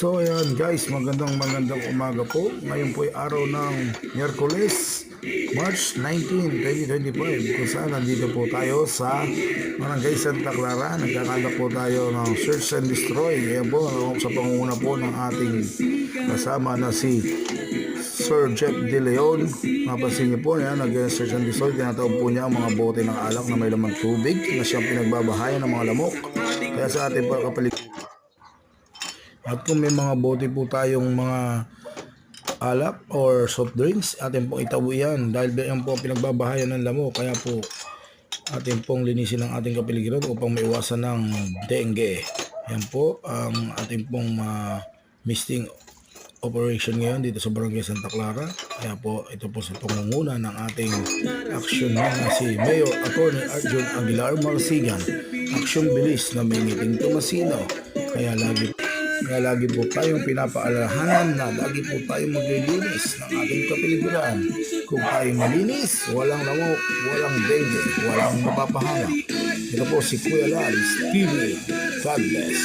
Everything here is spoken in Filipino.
So ayan guys, magandang umaga po. Ngayon po ay araw ng Miyerkules, March 19, 2025 kung saan nandito po tayo sa Barangay Santa Clara. Nagkakandak po tayo ng Search and Destroy. Ayan po, sa pangunguna po ng ating kasama na si Sir Jeff De Leon. Mapansin niyo po, yan, nag-search and destroy. Tinatawag po niya ang mga bote ng alak na may lamang tubig na siyang pinagbabahayan ng mga lamok. Kaya sa ating pagkapaligid. At kung may mga bote po tayong mga alak or soft drinks, atin pong itawo yan dahil yan po pinagbabahayan ng lamok. Kaya po atin pong linisin ang ating kapaligiran upang maiwasan ng dengue. Yan po ang ating pong misting operation ngayon dito sa Barangay Santa Clara. Kaya po ito po sa pangunguna ng ating action na si Mayor Attorney Arjun Aguilar Marsigan. Aksyon bilis na may ngiting tumasino. Kaya lagi po tayong pinapaalalahanan na lagi po tayong maglilinis ng ating kapaligiran. Kung tayong malinis, walang lamok, walang dengue, walang mapapahamak. Ito po si Kuya Laris TV. God bless.